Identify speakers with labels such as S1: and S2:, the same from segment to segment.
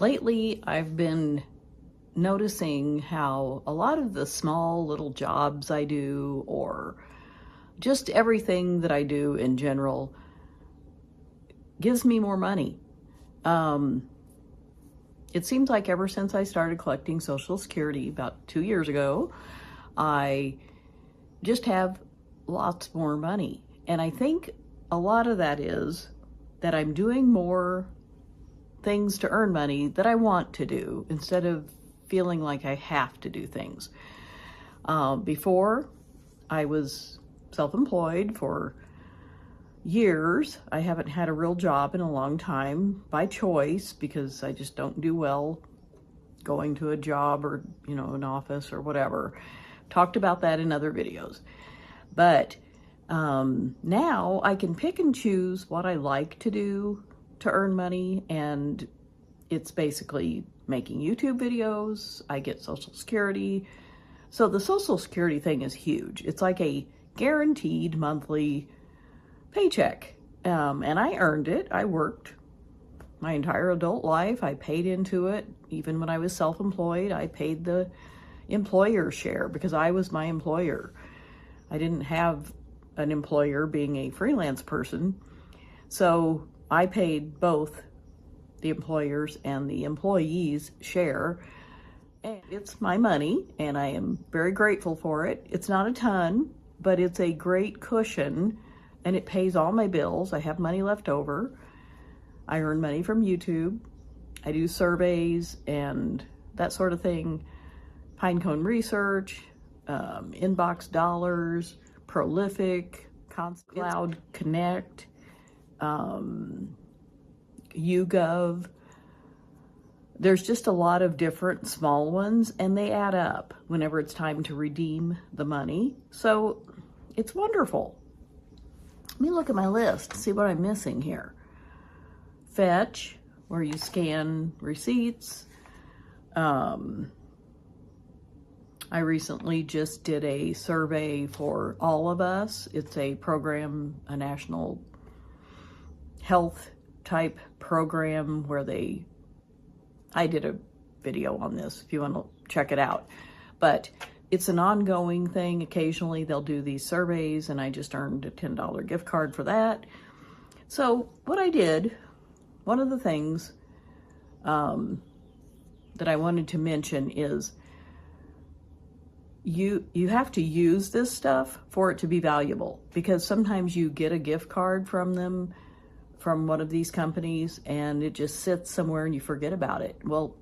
S1: Lately, I've been noticing how a lot of the small little jobs I do, or just everything that I do in general, gives me more money. Um, it seems like ever since I started collecting Social Security about 2 years ago, I just have lots more money. And I think a lot of that is that I'm doing more things to earn money that I want to do instead of feeling like I have to do things. Before, I was self-employed for years. I haven't had a real job in a long time by choice because I just don't do well going to a job or, an office or whatever. Talked about that in other videos. But now I can pick and choose what I like to do to earn money, and it's basically making YouTube videos. I get Social Security. So the Social Security thing is huge. It's like a guaranteed monthly paycheck. And I earned it. I worked my entire adult life. I paid into it. Even when I was self-employed, I paid the employer share because I was my employer. I didn't have an employer being a freelance person. So I paid both the employers and the employees' share. And it's my money, and I am very grateful for it. It's not a ton, but it's a great cushion, and it pays all my bills. I have money left over. I earn money from YouTube. I do surveys and that sort of thing. Pinecone Research, Inbox Dollars, Prolific, Cloud Connect, YouGov. There's just a lot of different small ones, and they add up whenever it's time to redeem the money. So it's wonderful. Let me look at my list, see what I'm missing here. Fetch, where you scan receipts. I recently just did a survey for All of Us. It's a program, a national health type program where I did a video on this if you want to check it out. But it's an ongoing thing. Occasionally they'll do these surveys, and I just earned a $10 gift card for that. So what I did, one of the things that I wanted to mention is you have to use this stuff for it to be valuable, because sometimes you get a gift card from them, from one of these companies, and it just sits somewhere and you forget about it. Well,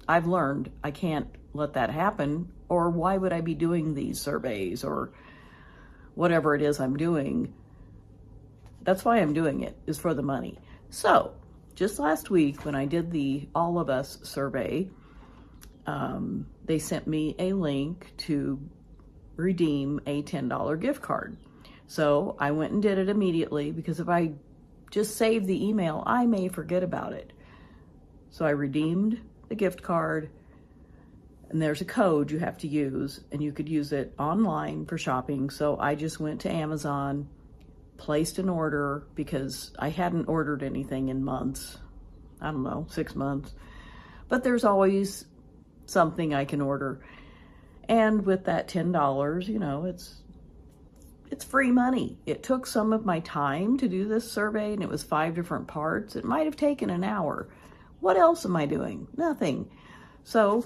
S1: I've learned I can't let that happen, or why would I be doing these surveys or whatever it is I'm doing? That's why I'm doing it, is for the money. So just last week when I did the All of Us survey, they sent me a link to redeem a $10 gift card. So I went and did it immediately, because if I just save the email, I may forget about it. So I redeemed the gift card, and there's a code you have to use, and you could use it online for shopping. So I just went to Amazon, placed an order, because I hadn't ordered anything in months. I don't know, 6 months. But there's always something I can order. And with that $10, it's free money. It took some of my time to do this survey, and it was 5 different parts. It might have taken an hour. What else am I doing? Nothing. So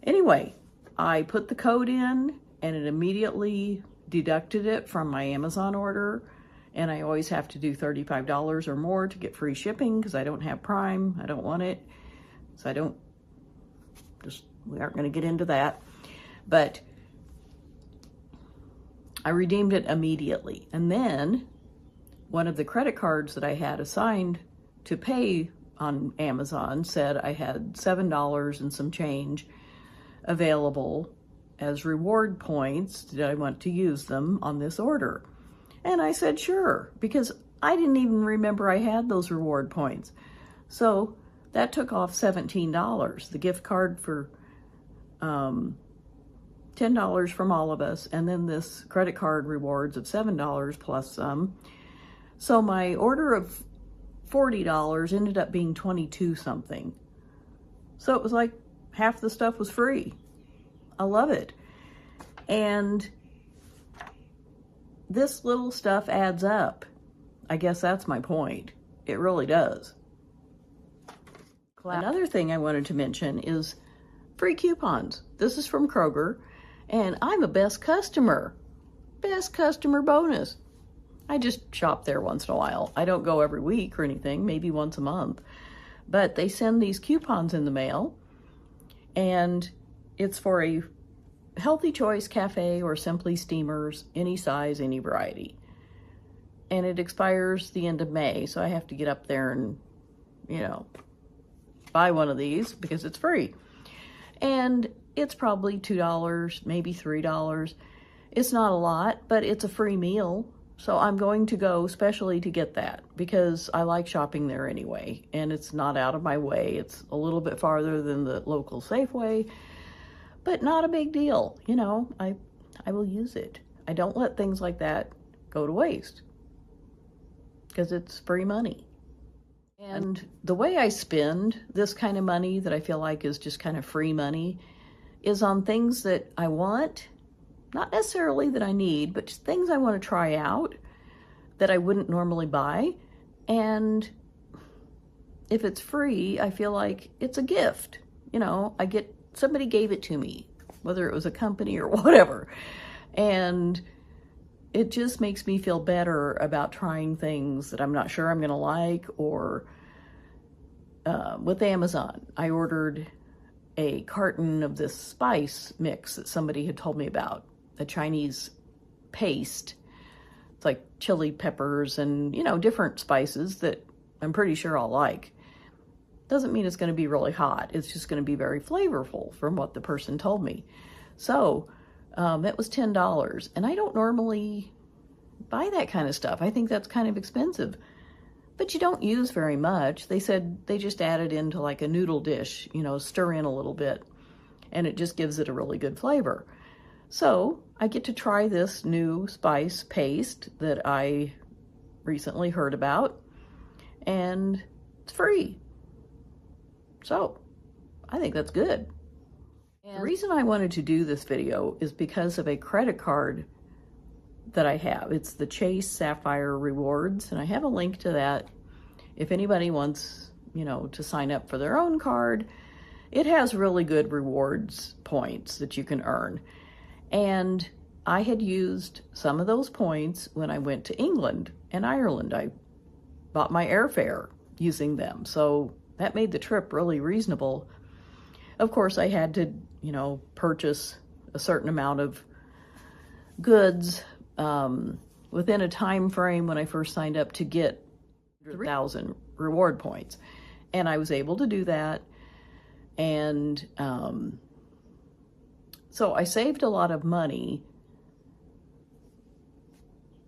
S1: anyway, I put the code in, and it immediately deducted it from my Amazon order. And I always have to do $35 or more to get free shipping, because I don't have Prime. I don't want it. So we aren't going to get into that. But I redeemed it immediately. And then one of the credit cards that I had assigned to pay on Amazon said I had $7 and some change available as reward points. Did I want to use them on this order? And I said, sure, because I didn't even remember I had those reward points. So that took off $17. The gift card for $10 from All of Us, and then this credit card rewards of $7 plus some. So my order of $40 ended up being 22 something. So it was like half the stuff was free. I love it. And this little stuff adds up. I guess that's my point. It really does. Another thing I wanted to mention is free coupons. This is from Kroger, and I'm a best customer. Best customer bonus. I just shop there once in a while. I don't go every week or anything, maybe once a month. But they send these coupons in the mail, and it's for a Healthy Choice cafe or Simply steamers, any size, any variety. And it expires the end of May, so I have to get up there and, buy one of these because it's free. And it's probably $2, maybe $3. It's not a lot, but it's a free meal. So I'm going to go specially to get that because I like shopping there anyway. And it's not out of my way. It's a little bit farther than the local Safeway, but not a big deal. I will use it. I don't let things like that go to waste because it's free money. And the way I spend this kind of money that I feel like is just kind of free money is on things that I want, not necessarily that I need, but just things I want to try out that I wouldn't normally buy. And if it's free, I feel like it's a gift. Somebody gave it to me, whether it was a company or whatever. And it just makes me feel better about trying things that I'm not sure I'm going to like. Or with Amazon, I ordered a carton of this spice mix that somebody had told me about, a Chinese paste. It's like chili peppers and, different spices that I'm pretty sure I'll like. Doesn't mean it's going to be really hot. It's just going to be very flavorful from what the person told me. So it was $10, and I don't normally buy that kind of stuff. I think that's kind of expensive, but you don't use very much. They said they just add it into like a noodle dish, stir in a little bit, and it just gives it a really good flavor. So I get to try this new spice paste that I recently heard about, and it's free. So I think that's good. And the reason I wanted to do this video is because of a credit card that I have. It's the Chase Sapphire Rewards, and I have a link to that if anybody wants, to sign up for their own card. It has really good rewards points that you can earn. And I had used some of those points when I went to England and Ireland. I bought my airfare using them. So that made the trip really reasonable. Of course, I had to, purchase a certain amount of goods within a time frame when I first signed up to get 3,000 reward points. And I was able to do that. And so I saved a lot of money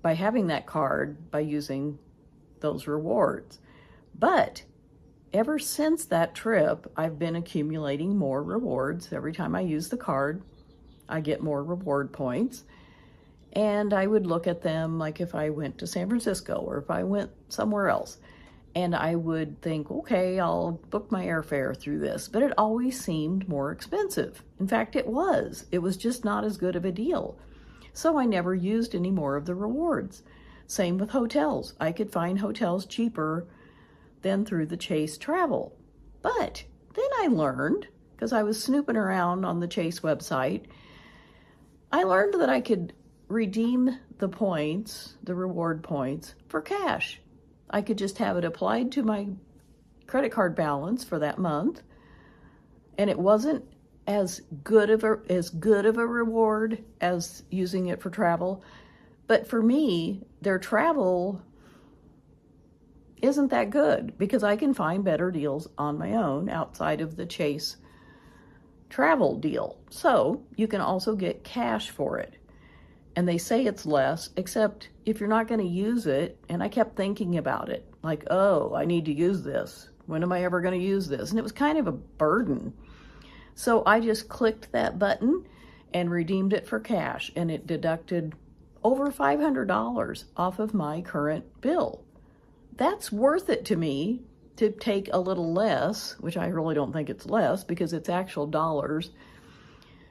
S1: by having that card, by using those rewards. But ever since that trip, I've been accumulating more rewards. Every time I use the card, I get more reward points. And I would look at them like if I went to San Francisco or if I went somewhere else. And I would think, okay, I'll book my airfare through this. But it always seemed more expensive. In fact, it was. It was just not as good of a deal. So I never used any more of the rewards. Same with hotels. I could find hotels cheaper than through the Chase Travel. But then I learned, because I was snooping around on the Chase website, I learned that I could redeem the points, the reward points, for cash. I could just have it applied to my credit card balance for that month, and it wasn't as good of a reward as using it for travel. But for me, their travel isn't that good because I can find better deals on my own outside of the Chase travel deal. So you can also get cash for it. And they say it's less, except if you're not going to use it, and I kept thinking about it, like, oh, I need to use this. When am I ever going to use this? And it was kind of a burden. So I just clicked that button and redeemed it for cash, and it deducted over $500 off of my current bill. That's worth it to me to take a little less, which I really don't think it's less because it's actual dollars,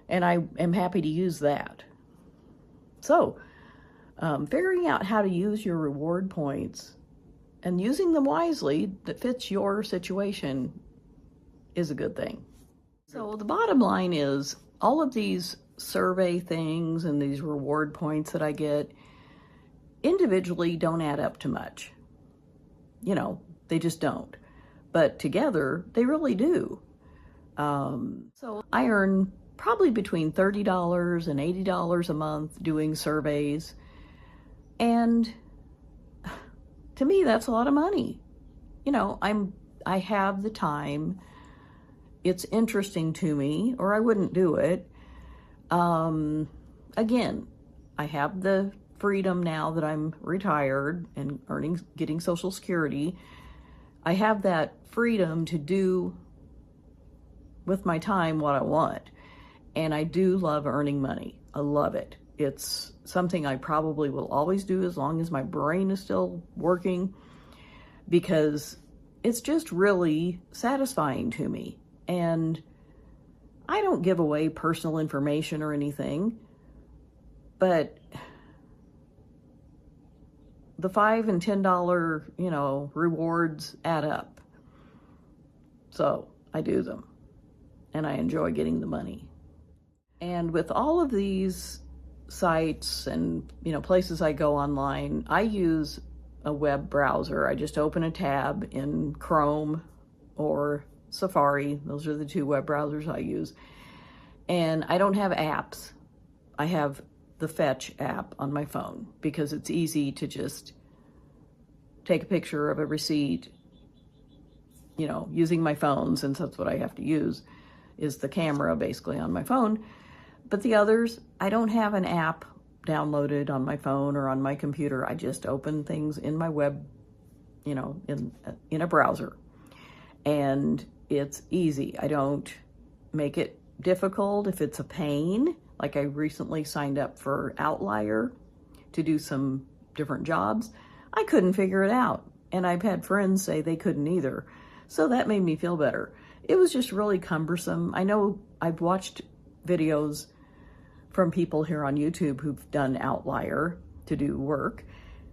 S1: and I am happy to use that. So, figuring out how to use your reward points and using them wisely that fits your situation is a good thing. So the bottom line is all of these survey things and these reward points that I get individually don't add up to much. You know, they just don't. But together, they really do. So I earn probably between $30 and $80 a month doing surveys. And to me, that's a lot of money. You know, I have the time. It's interesting to me, or I wouldn't do it. Again, I have the freedom now that I'm retired and getting Social Security. I have that freedom to do with my time what I want. And I do love earning money. I love it. It's something I probably will always do as long as my brain is still working, because it's just really satisfying to me. And I don't give away personal information or anything, but the $5 and $10, rewards add up. So I do them, and I enjoy getting the money. And with all of these sites and, places I go online, I use a web browser. I just open a tab in Chrome or Safari. Those are the two web browsers I use. And I don't have apps. I have the Fetch app on my phone because it's easy to just take a picture of a receipt, using my phone, since that's what I have to use, is the camera basically on my phone. But the others, I don't have an app downloaded on my phone or on my computer. I just open things in my web, in a browser. And it's easy. I don't make it difficult if it's a pain. Like I recently signed up for Outlier to do some different jobs. I couldn't figure it out. And I've had friends say they couldn't either. So that made me feel better. It was just really cumbersome. I know I've watched videos from people here on YouTube who've done Outlier to do work,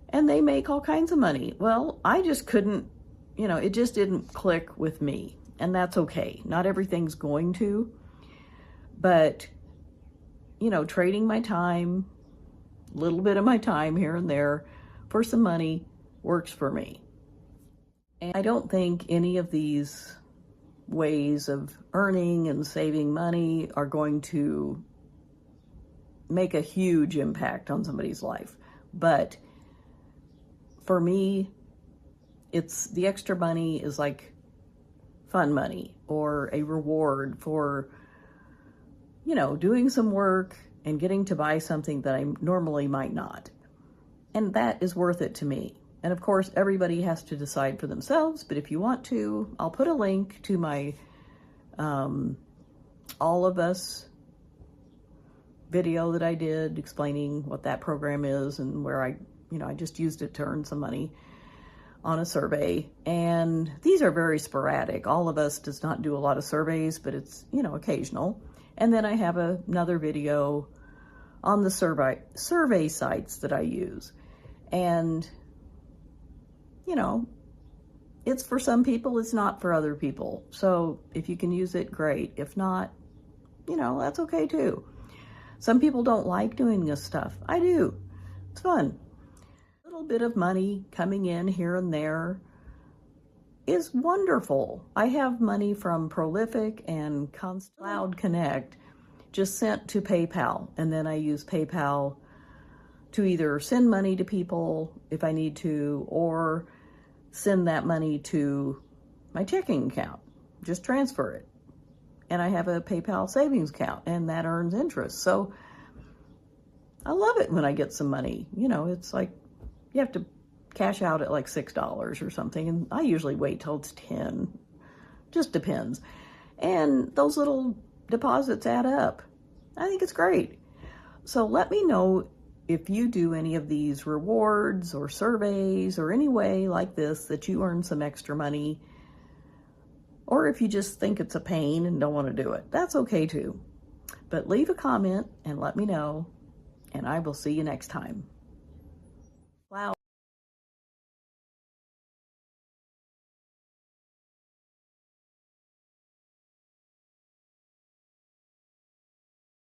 S1: and they make all kinds of money. Well, I just couldn't, it just didn't click with me, and that's okay. Not everything's going to, but, trading my time, a little bit of my time here and there for some money works for me. And I don't think any of these ways of earning and saving money are going to make a huge impact on somebody's life. But for me, it's the extra money is like fun money or a reward for, doing some work and getting to buy something that I normally might not. And that is worth it to me. And of course, everybody has to decide for themselves, but if you want to, I'll put a link to my All of Us video that I did explaining what that program is and where I just used it to earn some money on a survey. And these are very sporadic. All of Us does not do a lot of surveys, but it's, occasional. And then I have another video on the survey sites that I use. And, it's for some people, it's not for other people. So if you can use it, great. If not, that's okay too. Some people don't like doing this stuff. I do. It's fun. A little bit of money coming in here and there is wonderful. I have money from Prolific and Cloud Connect just sent to PayPal. And then I use PayPal to either send money to people if I need to, or send that money to my checking account. Just transfer it. And I have a PayPal savings account, and that earns interest. So I love it when I get some money. It's like you have to cash out at like $6 or something, and I usually wait till it's 10. Just depends. And those little deposits add up. I think it's great. So let me know if you do any of these rewards or surveys or any way like this that you earn some extra money Or if you just think it's a pain and don't want to do it, that's okay too. But leave a comment and let me know, and I will see you next time. Wow.